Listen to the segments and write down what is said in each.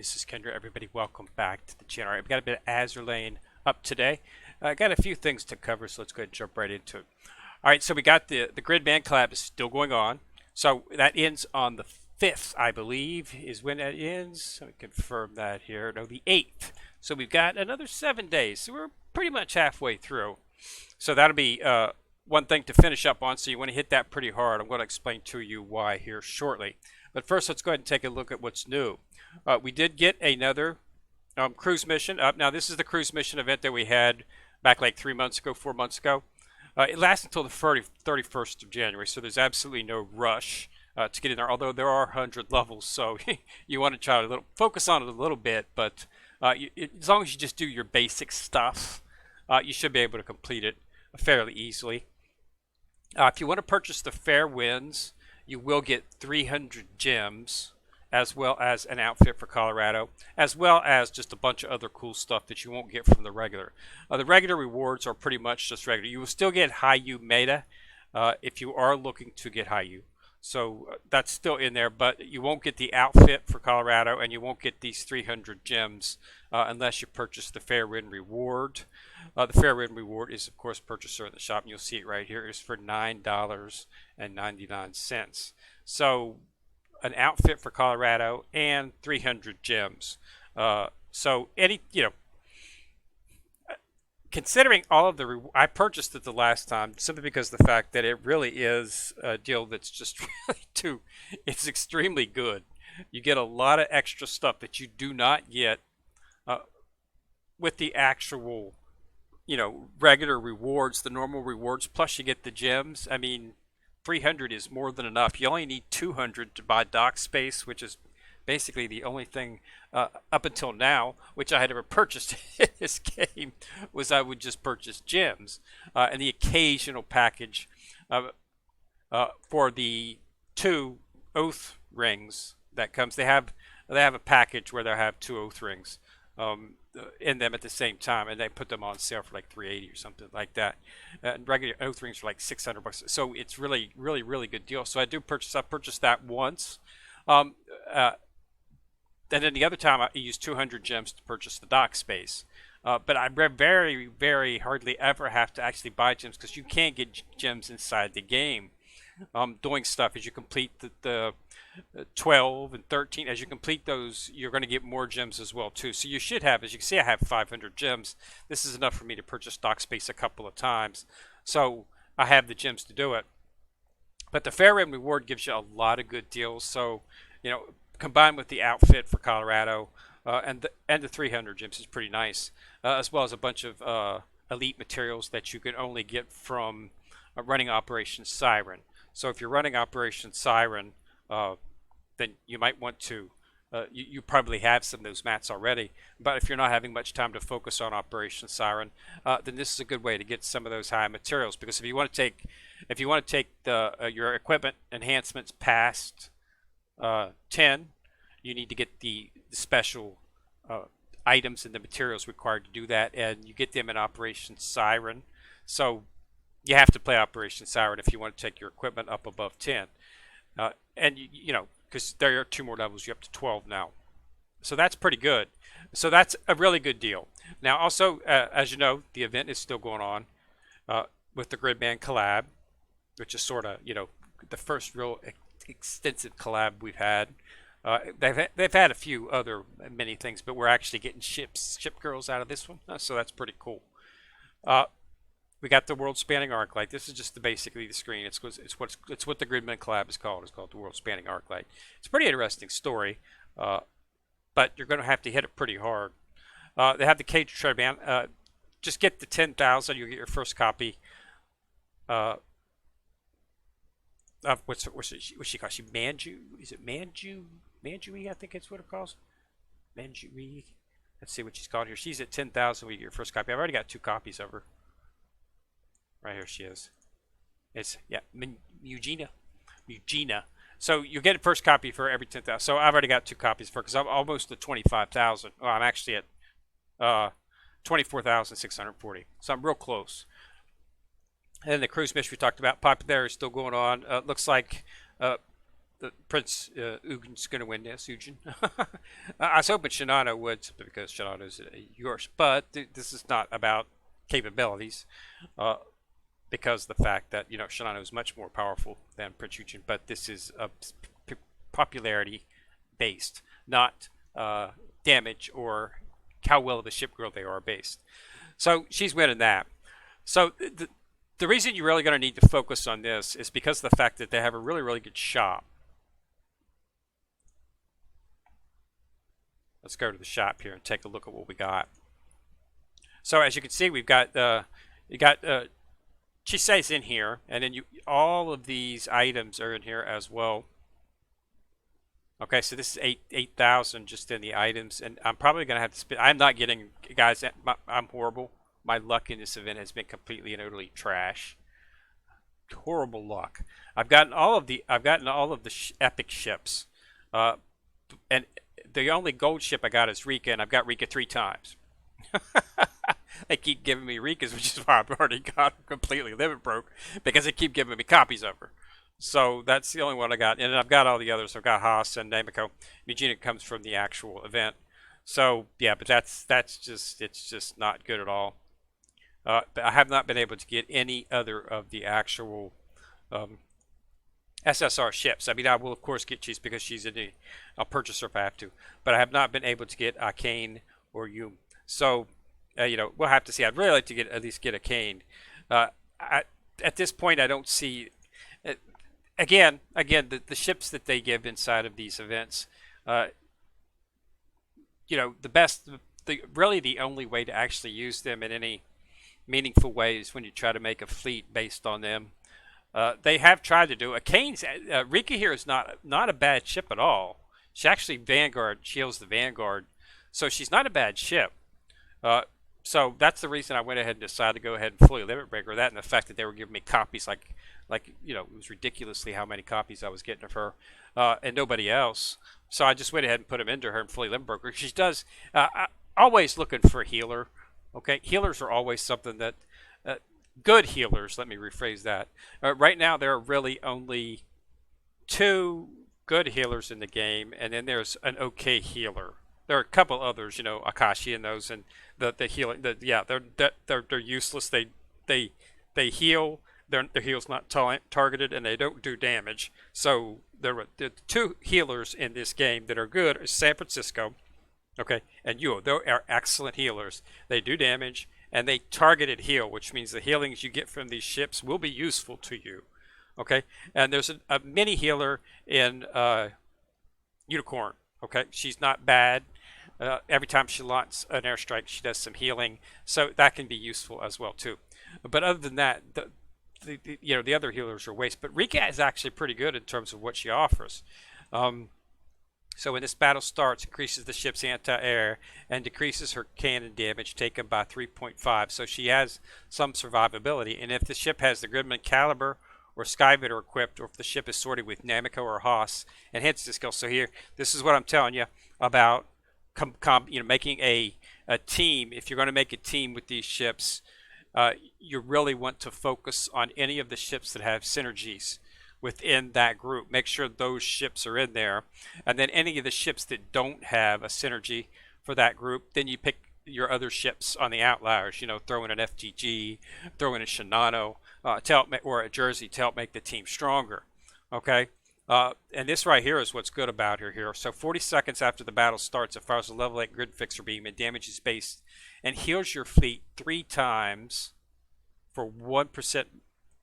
This is Kendra. Everybody, welcome back to the channel. All right, we've got a bit of Azur lane up today. I got a few things to cover, so let's go ahead and jump right into it. All right, so we got the Gridman Collab is still going on. So that ends on the 5th, I believe, is when that ends. Let me confirm that here. No, the 8th. So we've got another 7 days. So we're pretty much halfway through. So that'll be one thing to finish up on. So you want to hit that pretty hard. I'm going to explain to you why here shortly. But first, let's go ahead and take a look at what's new. We did get another cruise mission up. Now, this is the cruise mission event that we had back like 3 months ago, 4 months ago. It lasts until the 31st of January, so there's absolutely no rush to get in there, although there are 100 levels, so you want to try to focus on it a little bit, but as long as you just do your basic stuff, you should be able to complete it fairly easily. If you want to purchase the Fair Winds, you will get 300 gems, as well as an outfit for Colorado, as well as just a bunch of other cool stuff that you won't get from the regular. The regular rewards are pretty much just regular. You will still get High-U meta if you are looking to get High-U. So that's still in there, but you won't get the outfit for Colorado, and you won't get these 300 gems unless you purchase the Fair Wind reward. The Fair Wind reward is, of course, purchaser in the shop, and you'll see it right here. It's for $9.99. So an outfit for Colorado and 300 gems. So considering all of the, I purchased it the last time simply because of the fact that it really is a deal that's just really it's extremely good. You get a lot of extra stuff that you do not get with the actual, regular rewards, the normal rewards, plus you get the gems. I mean, 300 is more than enough. You only need 200 to buy dock space, which is basically the only thing up until now which I had ever purchased in this game was I would just purchase gems and the occasional package for the 2 oath rings that comes. They have a package where they have 2 oath rings in them at the same time, and they put them on sale for like $380 or something like that. And regular oath rings are like $600, so it's really good deal. So I purchased that once, and then the other time I used 200 gems to purchase the dock space. But I very hardly ever have to actually buy gems because you can get gems inside the game. Doing stuff as you complete the 12 and 13, as you complete those, you're going to get more gems as well too. So you should have, as you can see, I have 500 gems. This is enough for me to purchase dock space a couple of times, so I have the gems to do it. But the Fair Wind reward gives you a lot of good deals. So combined with the outfit for Colorado and the 300 gems is pretty nice, as well as a bunch of elite materials that you can only get from running Operation Siren. So if you're running Operation Siren, then you might want to, you probably have some of those mats already, but if you're not having much time to focus on Operation Siren, then this is a good way to get some of those high materials. Because if you want to take your equipment enhancements past 10, you need to get the special items and the materials required to do that, and you get them in Operation Siren. So you have to play Operation Siren if you want to take your equipment up above 10. And because there are 2 more levels, you're up to 12 now. So that's pretty good. So that's a really good deal. Now also, as you know, the event is still going on with the Gridman Collab, which is sort of, the first real extensive collab we've had. They've had a few other many things, but we're actually getting ship girls out of this one, so that's pretty cool. We got the world spanning arc light. This is just basically the screen. It's what the Gridman Collab is called. It's called the world spanning arc light. It's a pretty interesting story, but you're going to have to hit it pretty hard. They have the cage treasure band. Just get the 10,000. You'll get your first copy. What's she called? She Manju? Is it Manju? Manjui, I think it's what it calls. Manjui. Let's see what she's called here. She's at 10,000. We get your first copy. I've already got 2 copies of her. Right here she is. It's, yeah, Eugenia. So you get a first copy for every 10,000. So I've already got 2 copies for her because I'm almost at 25,000. Well, I'm actually at 24,640. So I'm real close. And the cruise mission we talked about, popularity is still going on. Looks like Prince Eugen's going to win this. Eugen. I was hoping Shinano would, simply because Shinano's yours. But this is not about capabilities, because the fact that Shinano is much more powerful than Prince Eugen. But this is popularity based, not damage or how well of a ship girl they are based. So she's winning that. So the reason you're really going to need to focus on this is because of the fact that they have a really, really good shop. Let's go to the shop here and take a look at what we got. So as you can see, we've got Chisei's in here, and then all of these items are in here as well. Okay, so this is 8,000 just in the items, and I'm probably going to have to spend. I'm not getting, guys. I'm horrible. My luck in this event has been completely and utterly trash. Horrible luck. I've gotten all of the epic ships, and the only gold ship I got is Rika, and I've got Rika 3 times. They keep giving me Rikas, which is why I've already got completely limit broke, because they keep giving me copies of her. So that's the only one I got, and I've got all the others. I've got Haas and Namiko. Mujina comes from the actual event. So yeah, but it's just not good at all. But I have not been able to get any other of the actual SSR ships. I mean, I will of course get Cheese because she's in the. I'll purchase her if I have to, but I have not been able to get a Kane or Yum. So we'll have to see. I'd really like to at least get a Kane. At this point, I don't see. Again, the ships that they give inside of these events, the best, really the only way to actually use them in any meaningful way is when you try to make a fleet based on them. They have tried to do a Kane's. Rika here is not a bad ship at all. She actually Vanguard shields the Vanguard, so she's not a bad ship. So that's the reason I went ahead and decided to go ahead and fully limit break her. That and the fact that they were giving me copies like it was ridiculously how many copies I was getting of her, and nobody else. So I just went ahead and put them into her and fully limit broke her. She does always looking for a healer. Okay, healers are always something that good healers. Let me rephrase that. Right now there are really only 2 good healers in the game, and then there's an okay healer. There are a couple others, Akashi and those, and the healing. They're useless. They heal. Their heal's not targeted, and they don't do damage. So there are 2 healers in this game that are good. San Francisco, okay, and Yuo. They are excellent healers. They do damage, and they targeted heal, which means the healings you get from these ships will be useful to you. Okay, and there's a mini healer in Unicorn. Okay, she's not bad. Every time she launches an airstrike, she does some healing, so that can be useful as well too. But other than that, the other healers are waste. But Rika is actually pretty good in terms of what she offers. So when this battle starts, increases the ship's anti-air and decreases her cannon damage taken by 3.5. So she has some survivability. And if the ship has the Gridman caliber or Skyvitter equipped, or if the ship is sorted with Namiko or Haas, and hence the skill. So here, this is what I'm telling you about making a team. If you're going to make a team with these ships, you really want to focus on any of the ships that have synergies within that group. Make sure those ships are in there, and then any of the ships that don't have a synergy for that group, then you pick your other ships on the outliers. Throw in an FTG, throw in a Shinano, or a Jersey to help make the team stronger. Okay. And this right here is what's good about her here. So 40 seconds after the battle starts, it fires a level 8 grid fixer beam and damages base and heals your fleet 3 times for 1%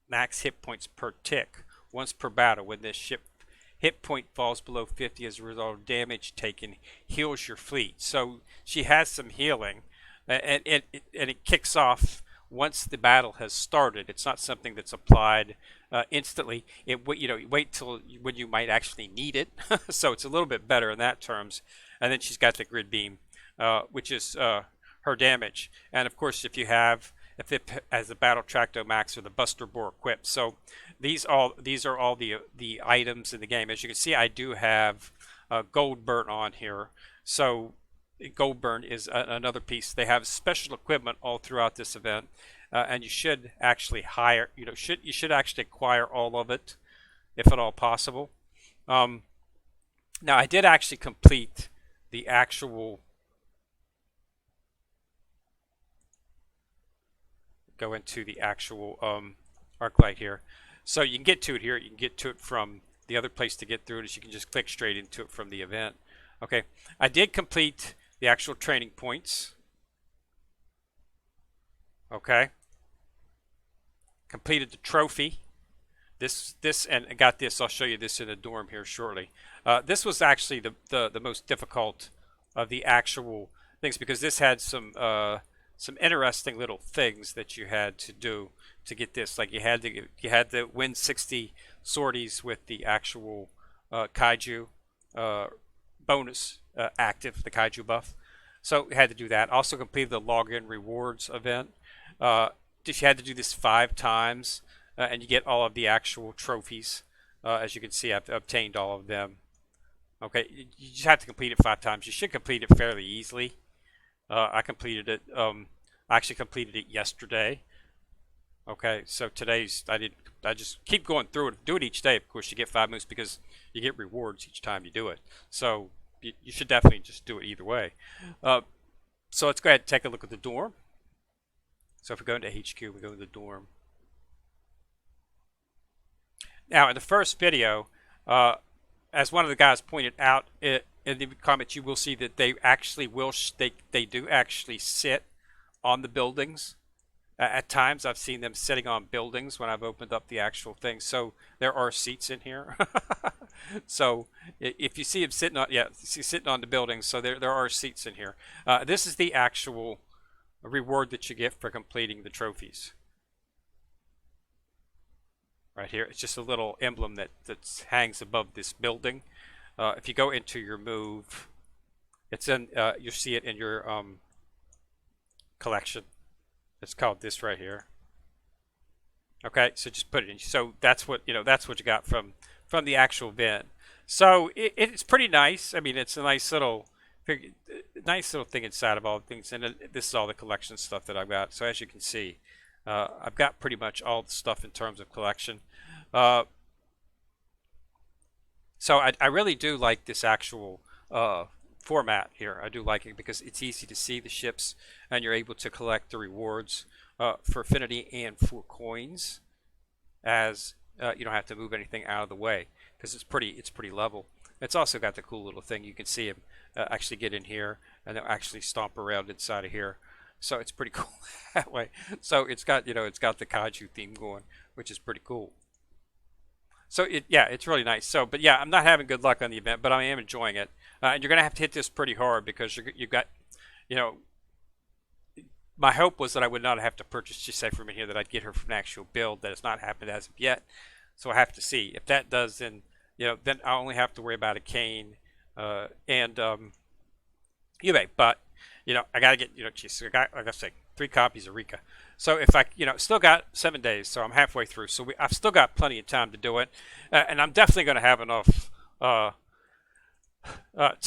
max hit points per tick once per battle. When this ship hit point falls below 50 as a result of damage taken, heals your fleet. So she has some healing, and it kicks off once the battle has started. It's not something that's applied instantly. Wait till when you might actually need it. So it's a little bit better in that terms. And then she's got the grid beam, which is her damage. And of course, if it has the battle tracto max or the buster bore equipped. So these are all the items in the game. As you can see, I do have gold burn on here. So gold burn is another piece. They have special equipment all throughout this event, and you should actually you should actually acquire all of it, if at all possible. Um, Now I did actually complete the actual. Go into the actual arc light here. So you can get to it here. You can get to it from the other place to get through it is you can just click straight into it from the event. Okay, I did complete the actual training points. Okay, completed the trophy. This and I got this. I'll show you this in the dorm here shortly. This was actually the most difficult of the actual things because this had some interesting little things that you had to do to get this. Like you had to win 60 sorties with the actual kaiju bonus active, the kaiju buff. So you had to do that. Also completed the login rewards event. You had to do this 5 times, and you get all of the actual trophies. As you can see, I've obtained all of them. Okay, you just have to complete it 5 times. You should complete it fairly easily. I completed it. I actually completed it yesterday. Okay, so I just keep going through it. Do it each day. Of course, you get 5 moves because you get rewards each time you do it. So you should definitely just do it either way. So let's go ahead and take a look at the dorm. So if we go into HQ, we go to the dorm. Now, in the first video, as one of the guys pointed out in the comments, you will see that they actually they do actually sit on the buildings. At times, I've seen them sitting on buildings when I've opened up the actual thing. So there are seats in here. So if you see them sitting on, sitting on the buildings, so there are seats in here. This is the actual reward that you get for completing the trophies. Right here, it's just a little emblem that hangs above this building. If you go into your move, it's in. You see it in your collection. It's called this right here. Okay, so just put it in. So that's what that's what you got from the actual event. So it's pretty nice. I mean, it's a nice little thing inside of all the things, and this is all the collection stuff that I've got. So as you can see, I've got pretty much all the stuff in terms of collection. So I really do like this actual format here. I do like it because it's easy to see the ships, and you're able to collect the rewards for affinity and for coins, as you don't have to move anything out of the way because it's pretty level. It's also got the cool little thing. You can see him actually get in here, and they'll actually stomp around inside of here. So it's pretty cool that way. So it's got it's got the kaiju theme going, which is pretty cool. So it's really nice. So, but yeah, I'm not having good luck on the event, but I am enjoying it. And you're gonna have to hit this pretty hard because you've got, my hope was that I would not have to purchase Gisette from in here, that I'd get her from an actual build. That has not happened as of yet. So I have to see if that does. Then then I only have to worry about a Kane and eBay. But I gotta get geez, I got, like I say, 3 copies of Rika. So if I still got 7 days, so I'm halfway through. So I've still got plenty of time to do it, and I'm definitely going to have enough to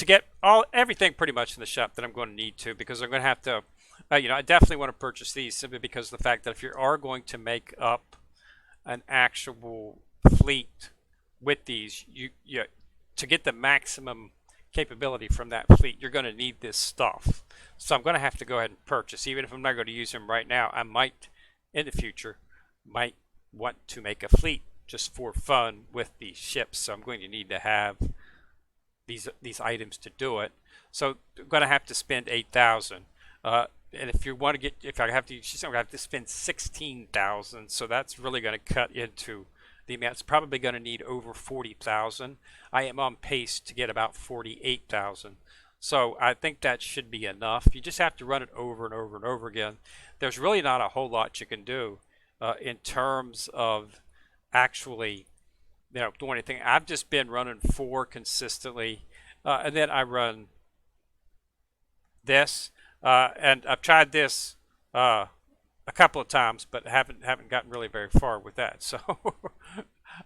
get everything pretty much in the shop that I'm going to need to, because I'm going to have to. I definitely want to purchase these simply because of the fact that if you are going to make up an actual fleet with these, you to get the maximum capability from that fleet, you're going to need this stuff. So I'm going to have to go ahead and purchase, even if I'm not going to use them right now. I might, in the future, might want to make a fleet just for fun with these ships. So I'm going to need to have these items to do it. So I'm going to have to spend 8,000. And if you want to get, if I have to, she's going to have to spend 16,000. So that's really going to cut into the amount. It's probably going to need over 40,000. I am on pace to get about 48,000. So I think that should be enough. You just have to run it over and over and over again. There's really not a whole lot you can do in terms of actually doing anything. I've just been running 4 consistently, and then I run this, and I've tried this a couple of times, but haven't gotten really very far with that. So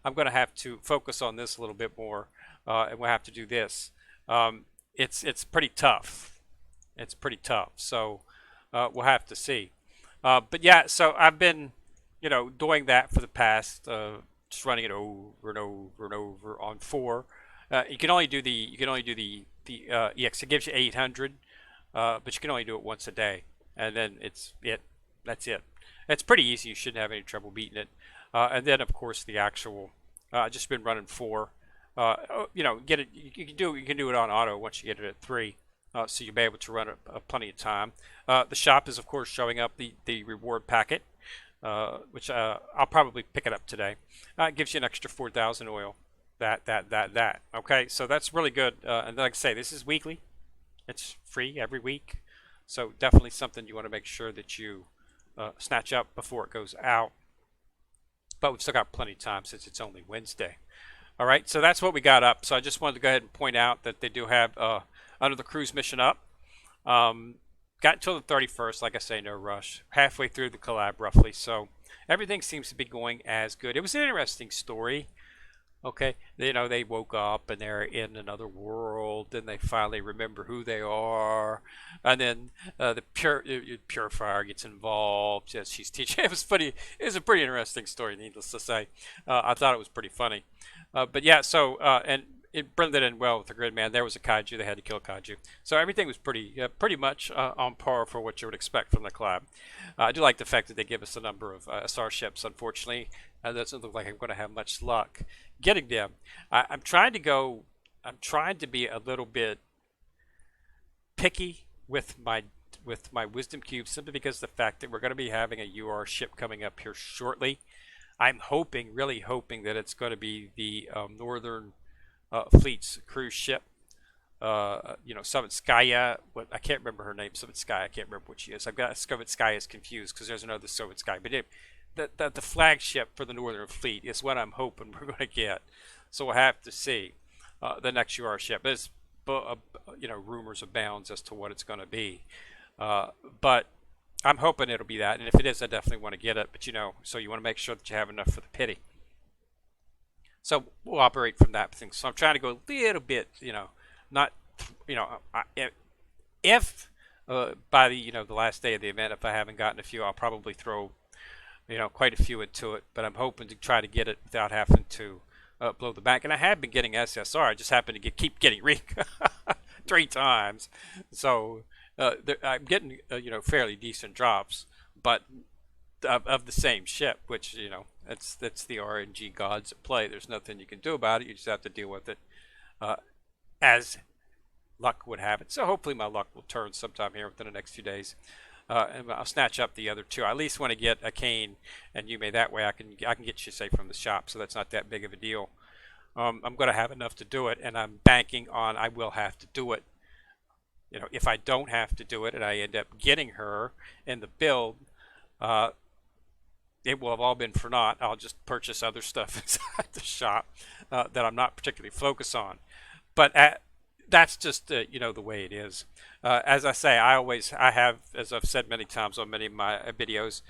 I'm going to have to focus on this a little bit more, and we'll have to do this. It's pretty tough. It's pretty tough. So we'll have to see. But yeah, so I've been doing that for the past just running it over and over and over on 4. You can only do the EX. It gives you 800, but you can only do it once a day, and then that's it. It's pretty easy. You shouldn't have any trouble beating it. And then of course the actual. Just been running 4. Get it. You can do it on auto once you get it at 3. So you'll be able to run it plenty of time. The shop is of course showing up the reward packet, which I'll probably pick it up today. It gives you an extra 4,000 oil. That. Okay, so that's really good. And like I say, this is weekly. It's free every week. So definitely something you want to make sure that you snatch up before it goes out. But we've still got plenty of time since it's only Wednesday. All right, so that's what we got up. So I just wanted to go ahead and point out that they do have under the cruise mission up. Got until the 31st, like I say, no rush. Halfway through the collab, roughly. So everything seems to be going as good. It was an interesting story. Okay, they woke up and they're in another world, and they finally remember who they are, and then the purifier gets involved as she's teaching. It was funny. It was a pretty interesting story, needless to say. I thought it was pretty funny. But yeah, so and it blended in well with the Gridman. There was a kaiju; they had to kill kaiju, so everything was pretty much on par for what you would expect from the collab. I do like the fact that they give us a number of SR ships. Unfortunately, it doesn't look like I'm going to have much luck getting them. I'm trying to be a little bit picky with my wisdom cube, simply because of the fact that we're going to be having a UR ship coming up here shortly. I'm really hoping that it's going to be the Northern Fleet's cruise ship. Sovetskaya. I can't remember her name. Sovetskaya. I can't remember what she is. I've got Sovetskaya confused because there's another Sovetskaya. But the flagship for the Northern Fleet is what I'm hoping we're going to get. So we'll have to see. The next UR ship. There's rumors abounds as to what it's going to be. But I'm hoping it'll be that. And if it is, I definitely want to get it. But so you want to make sure that you have enough for the pity. So we'll operate from that thing. So I'm trying to go a little bit, not, if by the last day of the event, if I haven't gotten a few, I'll probably throw quite a few into it, but I'm hoping to try to get it without having to blow the bank. And I have been getting SSR. I just happen to keep getting Reek 3 times, so I'm getting fairly decent drops, but of the same ship, which that's the RNG gods at play. There's nothing you can do about it. You just have to deal with it as luck would have it. So hopefully my luck will turn sometime here within the next few days. And I'll snatch up the other 2. I at least want to get a Kane and Yume. That way I can get you safe from the shop, so that's not that big of a deal. I'm going to have enough to do it, and I'm banking on I will have to do it. If I don't have to do it and I end up getting her in the build, it will have all been for naught. I'll just purchase other stuff inside the shop that I'm not particularly focused on. But that's just the way it is. As I say, I have, as I've said many times on many of my videos,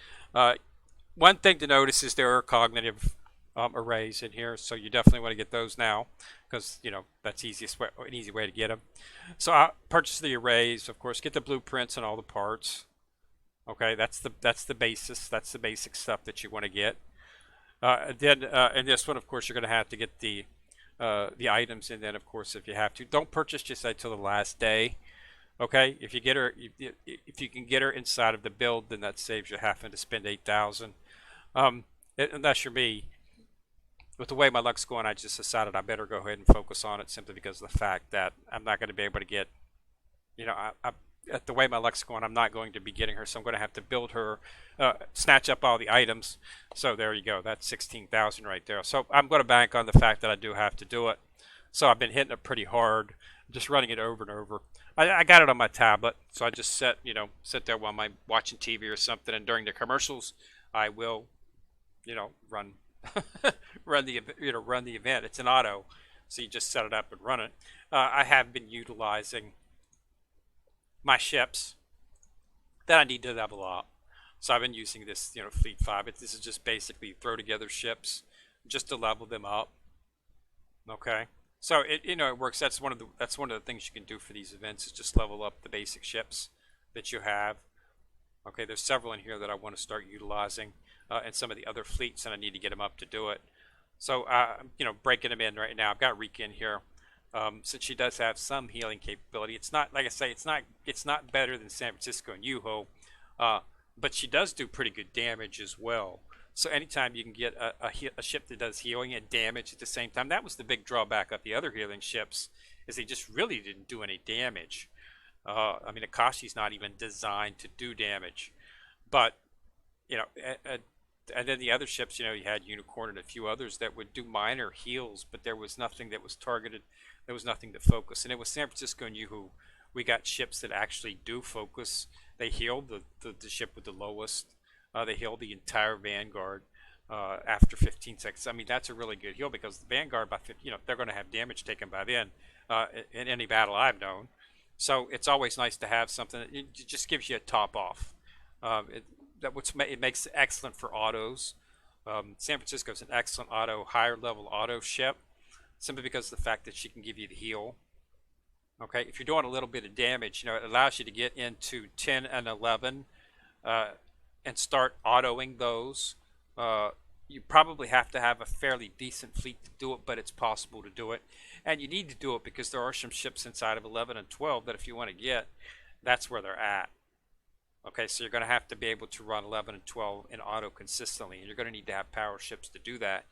one thing to notice is there are cognitive arrays in here, so you definitely want to get those now, because that's an easy way to get them. So I'll purchase the arrays, of course, get the blueprints and all the parts. Okay, that's the basis. That's the basic stuff that you want to get. Then in this one, of course, you're going to have to get the items, and then of course, if you have to, don't purchase just until the last day. Okay, if you get her, if you can get her inside of the build, then that saves you having to spend 8,000. Unless you're me, with the way my luck's going, I just decided I better go ahead and focus on it, simply because of the fact that I'm not going to be able to get, at the way my luck's going, I'm not going to be getting her, so I'm going to have to build her, snatch up all the items. So there you go. That's 16,000 right there. So I'm going to bank on the fact that I do have to do it. So I've been hitting it pretty hard, just running it over and over. I got it on my tablet, so I just sit there while I'm watching TV or something, and during the commercials, I will, run run the event. It's an auto, so you just set it up and run it. I have been utilizing my ships that I need to level up, so I've been using this Fleet 5. This is just basically throw together ships just to level them up. Okay, so it works. That's one of the things you can do for these events, is just level up the basic ships that you have. Okay, there's several in here that I want to start utilizing, and some of the other fleets, and I need to get them up to do it. So breaking them in right now. I've got Reek in here. since she does have some healing capability. It's not, like I say, it's not better than San Francisco and Yuho, uh, but she does do pretty good damage as well. So anytime you can get a ship that does healing and damage at the same time, that was the big drawback of the other healing ships, is they just really didn't do any damage. I mean, Akashi's not even designed to do damage, but you know, and then the other ships, you had Unicorn and a few others that would do minor heals, but there was nothing that was targeted. There was nothing to focus. And it was San Francisco and Yuhu. We got ships that actually do focus. They healed the ship with the lowest. They healed the entire Vanguard after 15 seconds. I mean, that's a really good heal because the Vanguard, by 50, they're going to have damage taken by then in any battle I've known. So it's always nice to have something. It just gives you a top off. It, it makes it excellent for autos. San Francisco is an excellent higher level auto ship, simply because of the fact that she can give you the heal. Okay, if you're doing a little bit of damage, it allows you to get into 10 and 11 and start autoing those. You probably have to have a fairly decent fleet to do it, but it's possible to do it. And you need to do it because there are some ships inside of 11 and 12 that if you want to get, that's where they're at. Okay, so you're going to have to be able to run 11 and 12 in auto consistently, and you're going to need to have power ships to do that.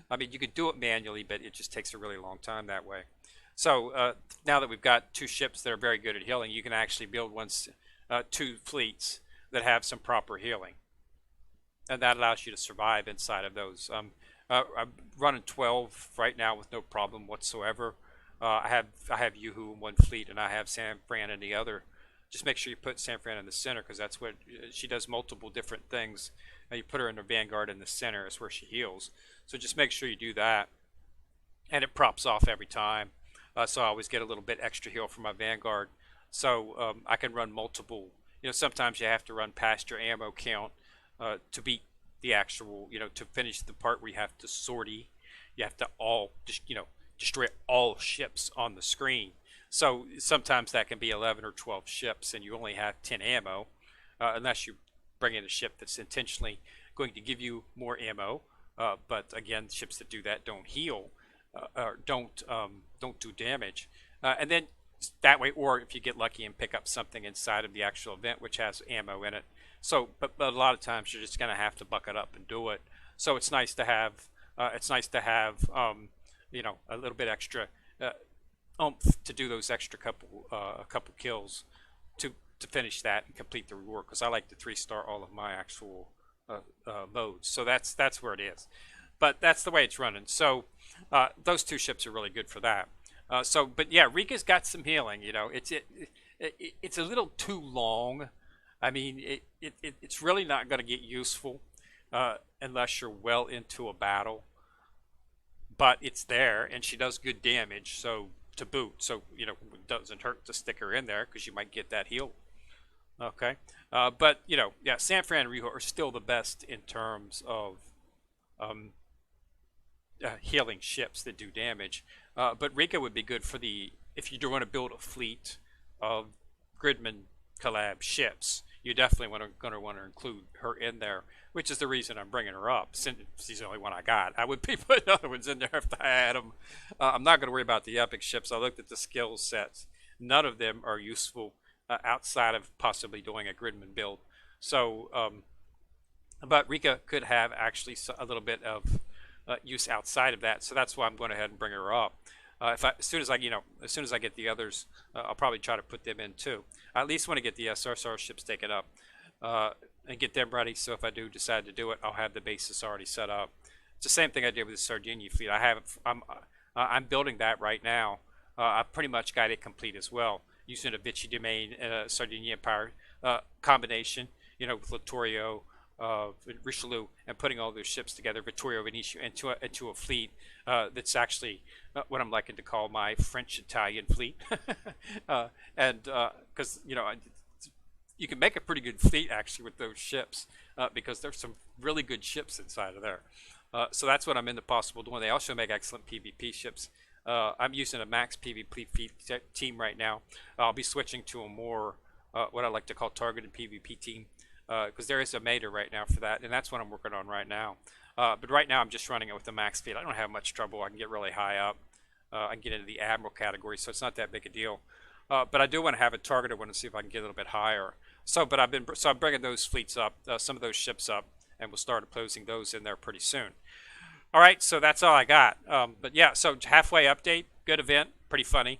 I mean, you could do it manually, but it just takes a really long time that way. So now that we've got two ships that are very good at healing, you can actually build two fleets that have some proper healing, and that allows you to survive inside of those. I'm running 12 right now with no problem whatsoever. I have Yuhu in one fleet, and I have San Fran in the other. Just make sure you put San Fran in the center, because that's what she does, multiple different things. You put her in the Vanguard in the center is where she heals. So just make sure you do that, and it props off every time. So I always get a little bit extra heal from my Vanguard. So I can run multiple. Sometimes you have to run past your ammo count to beat the actual, to finish the part where you have to sortie. You have to destroy all ships on the screen. So sometimes that can be 11 or 12 ships, and you only have 10 ammo, unless you bring in a ship that's intentionally going to give you more ammo. But again, ships that do that don't heal, or don't do damage. And then that way, or if you get lucky and pick up something inside of the actual event which has ammo in it. So, but a lot of times you're just going to have to buck it up and do it. So it's nice to have. A little bit extra. To do those extra couple kills to finish that and complete the reward, because I like to 3-star all of my actual modes. So that's where it is, but that's the way it's running. So those two ships are really good for that. But yeah, Rika's got some healing. It's a little too long. I mean, it's really not going to get useful unless you're well into a battle. But it's there, and she does good damage. So to boot, so it doesn't hurt to stick her in there, because you might get that heal. Okay, but yeah, San Fran and Riho are still the best in terms of healing ships that do damage. But Rika would be good for if you do want to build a fleet of Gridman Collab ships. You definitely going to want to include her in there, which is the reason I'm bringing her up, since she's the only one I got. I would be putting other ones in there if I had them. I'm not going to worry about the epic ships. I looked at the skill sets. None of them are useful outside of possibly doing a Gridman build. So, but Rika could have actually a little bit of use outside of that. So that's why I'm going ahead and bring her up. As soon as I get the others, I'll probably try to put them in too. I at least want to get the SSR ships taken up and get them ready. So if I do decide to do it, I'll have the basis already set up. It's the same thing I did with the Sardinia fleet. I'm building that right now. I pretty much got it complete as well, using a Vichy Domain Sardinia Empire combination. With Littorio, Richelieu, and putting all those ships together, Vittorio Venetia, into a fleet that's actually what I'm liking to call my French-Italian fleet. And because you can make a pretty good fleet actually with those ships, because there's some really good ships inside of there. So that's what I'm into possible doing. They also make excellent PvP ships. I'm using a max PvP team right now. I'll be switching to a more what I like to call targeted PvP team, because there is a meta right now for that, and that's what I'm working on right now. But right now I'm just running it with the max speed. I don't have much trouble. I can get really high up. I can get into the Admiral category, so it's not that big a deal. But I do want to have a targeted one to see if I can get a little bit higher. So, but I'm bringing those fleets up, some of those ships up, and we'll start posing those in there pretty soon. All right, so that's all I got. But yeah, so halfway update, good event, pretty funny.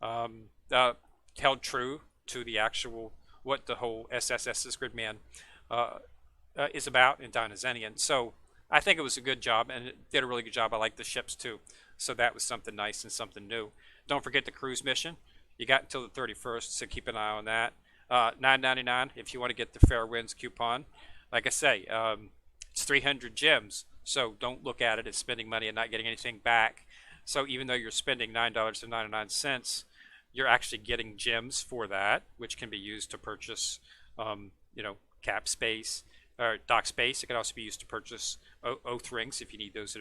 Held true to the actual what the whole SSS's Gridman is about in Dynazenian. So I think it was a good job, and it did a really good job. I like the ships too, so that was something nice and something new. Don't forget the cruise mission. You got until the 31st, so keep an eye on that. $9.99 if you want to get the Fair Winds coupon. Like I say, it's 300 gems, so don't look at it as spending money and not getting anything back. So even though you're spending $9.99, you're actually getting gems for that, which can be used to purchase, cap space or dock space. It can also be used to purchase oath rings if you need those.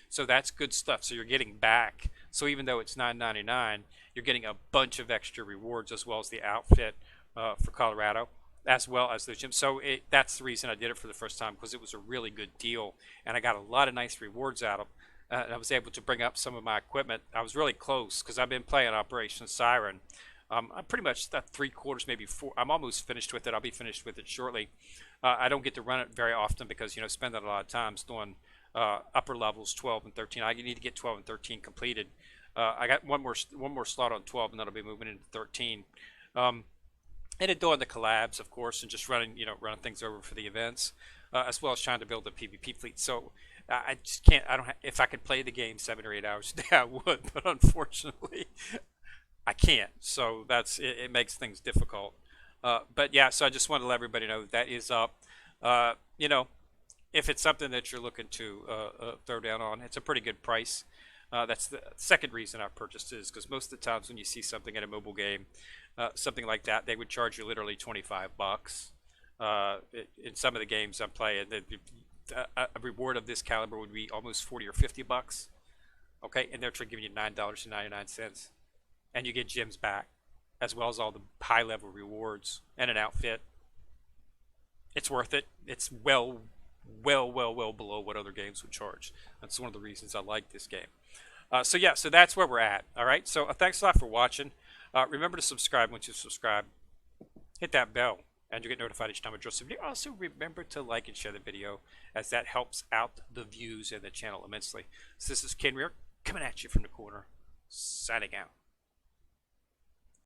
So that's good stuff. So you're getting back. So even though it's $9.99, you're getting a bunch of extra rewards as well as the outfit for Colorado, as well as the gems. So that's the reason I did it for the first time, because it was a really good deal, and I got a lot of nice rewards out of. And I was able to bring up some of my equipment. I was really close because I've been playing Operation Siren. I'm pretty much 3/4, maybe 4. I'm almost finished with it. I'll be finished with it shortly. I don't get to run it very often because, spending a lot of times doing upper levels 12 and 13. I need to get 12 and 13 completed. I got one more slot on 12, and then I'll be moving into 13. And then doing the collabs, of course, and just running things over for the events, as well as trying to build a PvP fleet. So I just can't. If I could play the game 7 or 8 hours a day, I would, but unfortunately, I can't. So it makes things difficult. But yeah, so I just wanted to let everybody know that is up. If it's something that you're looking to throw down on, it's a pretty good price. That's the second reason I purchased it, is because most of the times when you see something in a mobile game, something like that, they would charge you literally $25. In some of the games I'm playing, a reward of this caliber would be almost $40 or $50. Okay, and they're giving you $9.99, and you get gems back, as well as all the high-level rewards and an outfit. It's worth it. It's well below what other games would charge. That's one of the reasons I like this game. So that's where we're at. All right. So thanks a lot for watching. Remember to subscribe once you subscribe. Hit that bell, and you'll get notified each time I drop a video. Also, remember to like and share the video, as that helps out the views in the channel immensely. So this is Kenrier coming at you from the corner, signing out.